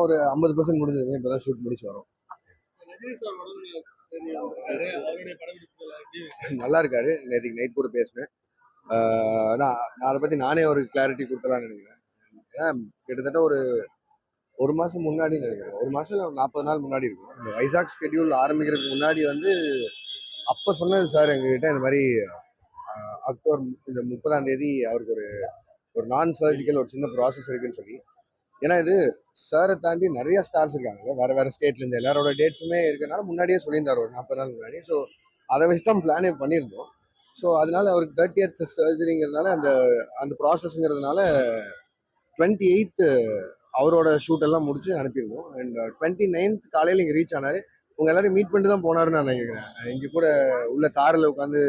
ஒரு 50% முடிஞ்சதுங்க. இப்பதான் ஷூட் முடிச்சு வரோம். நல்லா இருக்காரு. நேற்றுக்கு நைட் கூட பேசினேன். நான் அதை பத்தி நானே ஒரு கிளாரிட்டி கொடுக்கலாம்னு நினைக்கிறேன். ஏன்னா கிட்டத்தட்ட ஒரு மாசம் முன்னாடி நினைக்கிறேன். ஒரு மாசம் 40 நாள் முன்னாடி இருக்கும். இந்த வைசாக் ஸ்கெடியூல் ஆரம்பிக்கிறதுக்கு முன்னாடி அப்ப சொன்னது சார் எங்ககிட்ட, இந்த மாதிரி அக்டோபர் இந்த 30ஆம் தேதி அவருக்கு ஒரு நான் சர்ஜிக்கல் ஒரு சின்ன ப்ராசஸ் இருக்குன்னு சொல்லி. ஏன்னா இது சாரை தாண்டி நிறைய ஸ்டார்ஸ் இருக்காங்க வேற வேற ஸ்டேட்ல இருந்து, எல்லாரோட டேட்ஸுமே இருக்கனால முன்னாடியே சொல்லியிருந்தாரு ஒரு 40 நாள் முன்னாடி. ஸோ அதை வச்சு தான் பிளானே பண்ணியிருந்தோம். ஸோ அதனால அவருக்கு 30th சர்ஜரிங்கிறதுனால அந்த ப்ராசஸ்ங்கிறதுனால 28th அவரோட ஷூட் எல்லாம் முடிச்சு அனுப்பியிருந்தோம். அண்ட் 29th காலையில் இங்கே ரீச் ஆனாரு. உங்க எல்லாரும் மீட் பண்ணிட்டு தான் போனாருன்னு நான் நினைக்கிறேன். இங்க கூட உள்ள காரில் உட்காந்து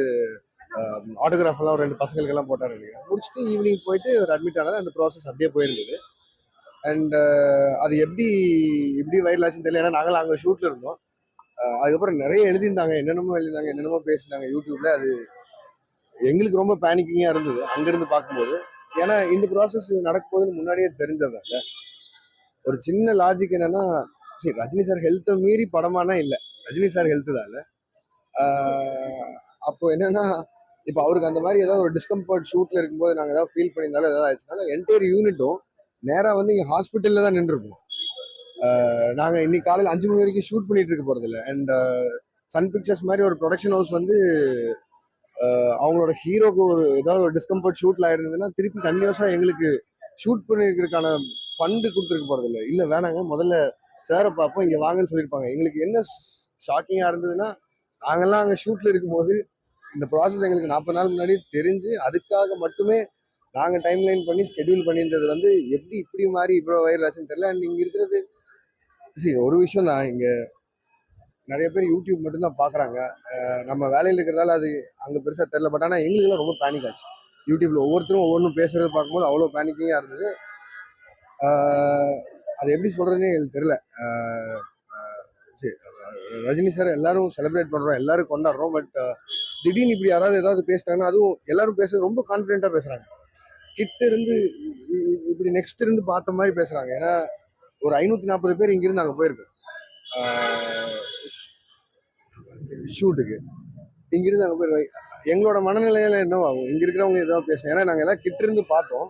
ஆட்டோகிராஃப் எல்லாம் 2 பசங்களுக்கு எல்லாம் போட்டாரு நினைக்கிறேன். முடிச்சுட்டு ஈவினிங் போயிட்டு ஒரு அட்மிட் ஆனாரு. அந்த ப்ராசஸ் அப்படியே போயிருந்தது. அண்ட் அது எப்படி வைரல் ஆச்சுன்னு தெரியல. ஏன்னா நாங்களும் அங்கே ஷூட்ல இருந்தோம். அதுக்கப்புறம் நிறைய எழுதியிருந்தாங்க, என்னென்னமோ பேசினாங்க யூடியூப்ல. அது எங்களுக்கு ரொம்ப பேனிக்கிங்கா இருந்தது அங்கிருந்து பார்க்கும்போது. ஏன்னா இந்த ப்ராசஸ் நடக்கும் போதுன்னு முன்னாடியே தெரிஞ்சதால ஒரு சின்ன லாஜிக் என்னன்னா, சரி ரஜினி சார் ஹெல்த்தை மீறி படமானா இல்லை, ரஜினி சார் ஹெல்த் தான்ல. அப்போ என்னன்னா, இப்போ அவருக்கு அந்த மாதிரி ஏதாவது ஒரு டிஸ்கம்ஃபர்ட் ஷூட்ல இருக்கும்போது நாங்கள் ஏதாவது ஃபீல் பண்ணியிருந்தாலும் ஏதாவது ஆயிடுச்சுனால என்டையர் யூனிட்டும் நேராக இங்கே ஹாஸ்பிட்டலில் தான் நின்றுருப்போம். நாங்கள் இன்னைக்கு காலையில் 5 மணி வரைக்கும் ஷூட் பண்ணிட்டு இருக்க போகிறதில்ல. அண்ட் சன் பிக்சர்ஸ் மாதிரி ஒரு ப்ரொடக்ஷன் ஹவுஸ் அவங்களோட ஹீரோக்கு ஏதாவது ஒரு டிஸ்கம்ஃபர்ட் ஷூட்ல ஆயிருந்ததுன்னா திருப்பி கண்டினியூஸா எங்களுக்கு ஷூட் பண்ணிருக்கிறதுக்கான ஃபண்டு கொடுத்துருக்க போறதில்ல. இல்லை வேணாங்க, முதல்ல சாரை பார்ப்போம், இங்கே வாங்கன்னு சொல்லியிருப்பாங்க. எங்களுக்கு என்ன ஷாக்கிங்காக இருந்ததுன்னா, நாங்கெல்லாம் அங்கே ஷூட்ல இருக்கும்போது இந்த ப்ராசஸ் எங்களுக்கு 40 நாள் முன்னாடி தெரிஞ்சு அதுக்காக மட்டுமே நாங்கள் டைம் லைன் பண்ணி ஸ்கெடியூல் பண்ணியிருந்தது எப்படி இப்படி மாறி இவ்வளோ வைரல் ஆச்சுன்னு தெரியல. அண்ட் இங்கே இருக்கிறது சரி ஒரு விஷயம் தான், இங்கே நிறைய பேர் யூடியூப் மட்டும்தான் பார்க்குறாங்க. நம்ம வேலையில் இருக்கிறதால அது அங்கே பெருசாக தெரில. பட் ஆனால் எங்களுக்குலாம் ரொம்ப பேனிக் ஆச்சு. யூடியூப்ல ஒவ்வொருத்தரும் ஒவ்வொன்றும் பேசுறது பார்க்கும்போது அவ்வளோ பேனிக்கிங்காக இருந்தது. அது எப்படி சொல்றதுன்னே எனக்கு தெரியல. ரஜினி சார் எல்லாரும் செலிப்ரேட் பண்றோம், எல்லாரும் கொண்டாடுறோம். பட் திடீர்னு இப்படி யாராவது ஏதாவது பேசிட்டாங்கன்னா, அதுவும் எல்லாரும் பேசுறது ரொம்ப கான்ஃபிடென்ட்டா பேசுறாங்க. கிட்ட இருந்து இப்படி நெக்ஸ்ட் இருந்து பார்த்த மாதிரி பேசுறாங்க. ஏன்னா ஒரு 540 பேர் இங்கிருந்து நாங்கள் போயிருக்கோம் ஷூட்டுக்கு. இங்கிருந்து அங்கே போயிருக்கோம். எங்களோட மனநிலையில என்ன ஆகும், இங்க இருக்கிறவங்க ஏதாவது பேசுங்க. ஏன்னா நாங்கள் எல்லாம் கிட்ட இருந்து பார்த்தோம்.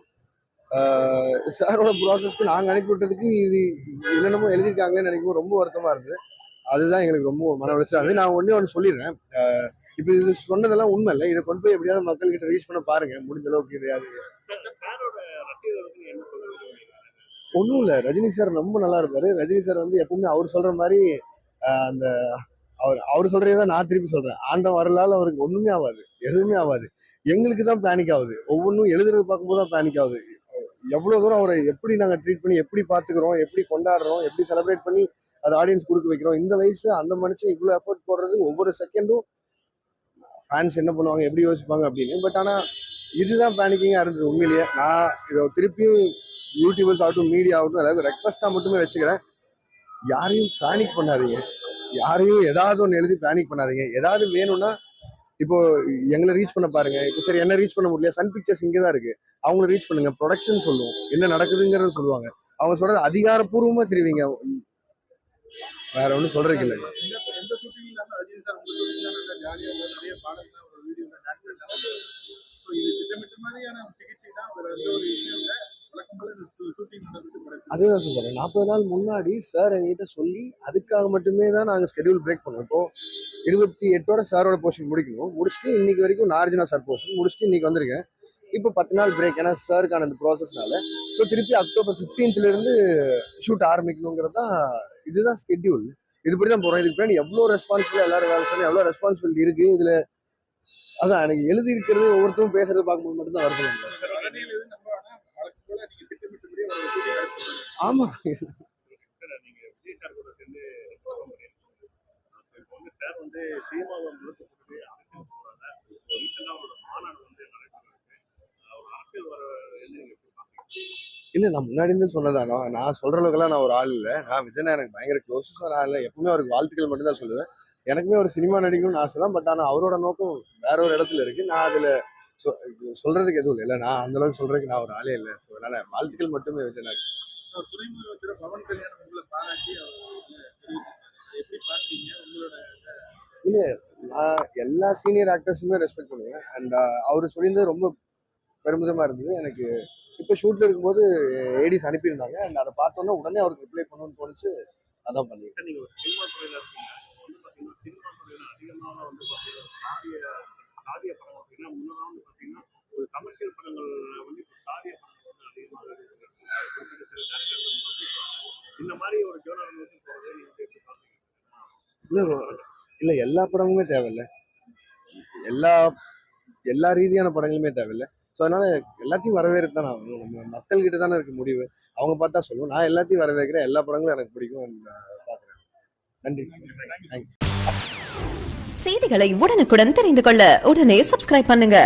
சாரோட ப்ராசஸ்க்கு நாங்கள் அனுப்பிவிட்டதுக்கு இது என்னென்னமோ எழுதியிருக்காங்களேன்னு நினைக்கும் ரொம்ப வருத்தமா இருந்தது. அதுதான் எங்களுக்கு ரொம்ப மன உளைச்சல் ஆகுது. நான் ஒன்று சொல்லிடுறேன். இப்போ இது சொன்னதெல்லாம் உண்மை இல்லை. இதை கொண்டு போய் எப்படியாவது மக்கள் கிட்ட ரீச் பண்ண பாருங்க, முடிஞ்ச அளவுக்கு. இதையாவது ஒன்றும் இல்லை, ரஜினி சார் ரொம்ப நல்லா இருப்பாரு. ரஜினி சார் எப்பவுமே அவர் சொல்ற மாதிரி அந்த அவர் சொல்றதே தான் நான் திருப்பி சொல்றேன். ஆண்டம் வரலால அவருக்கு ஒண்ணுமே ஆகாது, எதுவுமே ஆகாது. எங்களுக்கு தான் பேனிக் ஆகுது. ஒவ்வொன்றும் எழுதுறது பார்க்கும்போது தான் பேனிக் ஆகுது. எவ்வளவு தூரம் அவரை எப்படி நாங்கள் ட்ரீட் பண்ணி எப்படி பார்த்துக்கிறோம், எப்படி கொண்டாடுறோம், எப்படி செலிப்ரேட் பண்ணி அது ஆடியன்ஸ் கொடுக்க வைக்கிறோம். இந்த வயசு அந்த மனுஷன் இவ்வளோ எஃபர்ட் போடுறது, ஒவ்வொரு செகண்டும் ஃபேன்ஸ் என்ன பண்ணுவாங்க, எப்படி யோசிப்பாங்க அப்படின்னு. பட் ஆனால் இதுதான் பேனிக்கிங்காக இருந்தது உண்மையிலேயே. நான் இதை திருப்பியும் யூடியூபர்ஸ் ஆகட்டும், மீடியா ஆகட்டும், எல்லாருக்கும் ரெக்வஸ்ட்டாக மட்டுமே வச்சுக்கிறேன். யாரையும் பேனிக் பண்ணாதீங்க, யாரையும் ஏதாவது ஒன்று எழுதி பேனிக் பண்ணாதீங்க. ஏதாவது வேணும்னா இப்போ எங்களை ரீச் பண்ண பாருங்க. இப்போ சரி என்ன ரீச் பண்ண முடியல, சன் பிக்சர்ஸ் இங்கே தான் இருக்கு, அவங்கள ரீச் பண்ணுங்க. ப்ரொடக்ஷன் சொல்லுவோம், என்ன நடக்குதுங்கிறத சொல்லுவாங்க. அவங்க சொல்றது அதிகாரப்பூர்வமா தெரிவிங்க, வேற ஒன்றும் சொல்றதுக்கு இல்லை. அதுதான் சொல்றேன். 40 நாள் முன்னாடி சார் எங்கிட்ட சொல்லி அதுக்காக மட்டுமே தான் நாங்கள் ஸ்கெடியூல் பிரேக் பண்ணுவோம். இப்போ 28ஓட சாரோட போர்ஷன் முடிக்கணும். முடிச்சுட்டு இன்னைக்கு வரைக்கும் நார்ஜினா சார் போர்ஷன் முடிச்சுட்டு இன்னைக்கு வந்திருக்கேன். இப்போ 10 நாள் பிரேக், ஏன்னா சாருக்கான அந்த ப்ராசஸ்னால. ஸோ திருப்பி அக்டோபர் 15th இருந்து ஷூட் ஆரம்பிக்கணுங்கிறது தான், இதுதான் ஸ்கெடியூல். இதுபடி தான் போகிறோம். இதுக்கு பின்னாடி எவ்வளோ ரெஸ்பான்சிபிள் எல்லாரும் வேலை சொல்லி எவ்வளோ ரெஸ்பான்சிபிலிட்டி இருக்கு இதுல. அதான் எனக்கு எழுதி இருக்கிறது ஒவ்வொருத்தரும் பேசுறது பார்க்கும்போது மட்டும்தான் வருது. ஆமா, இல்ல நான் முன்னாடி இருந்து சொன்னதான். நான் சொல்ற அளவுக்குலாம் நான் ஒரு ஆள் இல்லை. நான் விஜயனா எனக்கு பயங்கர க்ளோஸ் ஆள் இல்லை. எப்பவுமே அவருக்கு வாழ்த்துக்கள் மட்டும் தான் சொல்லுவேன். எனக்குமே ஒரு சினிமா நடிக்கணும்னு ஆசை தான். பட் ஆனால் அவரோட நோக்கம் வேற ஒரு இடத்துல இருக்கு. நான் அதுல சொல்றதுக்கு எதுவும் இல்லை. நான் அந்த அளவுக்கு சொல்றதுக்கு நான் ஒரு ஆளே இல்லை. ஸோ அதனால வாழ்த்துக்கள் மட்டுமே வச்சு நான் துணை முதலமைச்சர் பவன் கல்யாணம் உங்களை பாராட்டி அவர் எப்படி பாக்குறீங்க உங்களோட? இல்ல, நான் எல்லா சீனியர் ஆக்டர்ஸுமே ரெஸ்பெக்ட் பண்ணுவேன். அண்ட் அவரு சொல்லியிருந்தது ரொம்ப பெருமிதமா இருந்தது எனக்கு. இப்போ ஷூட்ல இருக்கும்போது ஏடிஸ் அனுப்பியிருந்தாங்க. அண்ட் அதை பார்த்தோன்னா உடனே அவருக்கு ரிப்ளை பண்ணணும்னு தோணுச்சு. அதான் பண்ணிருக்கேன். நீங்க ஒரு சினிமா துறையில இருக்கீங்க, வந்து பாத்தீங்கன்னா சினிமா துறையில அதிகமாக வந்து பாத்தீங்கன்னா சாதிய படம் அப்படின்னா முன்னதான் வந்து பாத்தீங்கன்னா ஒரு கமர்ஷியல் படங்கள் வந்து இப்போ சாதிய படங்கள் வந்து அதிகமாக இருக்கு. குறிப்பிட்ட சில directors வந்து இந்த மாதிரி ஒரு ஜோனர் வந்து போறது நீங்க எப்படி பாக்குறீங்க? இல்ல இல்ல, எல்லா படமுமே தேவையில்ல. எல்லா எல்லா ரீதியான படங்களுமே தேவையில்லை. ஸோ அதனால எல்லாத்தையும் வரவேற்று தான் ஆகணும். நம்ம மக்கள் கிட்ட தானே இருக்கு முடிவு. அவங்க பார்த்தா சொல்லுவோம். நான் எல்லாத்தையும் வரவேற்கிறேன். எல்லா படங்களும் எனக்கு பிடிக்கும். பார்க்குறேன். நன்றி. தேங்க்யூ. செய்திகளை உடனுக்குடன் தெரிந்து கொள்ள உடனே சப்ஸ்கிரைப் பண்ணுங்க.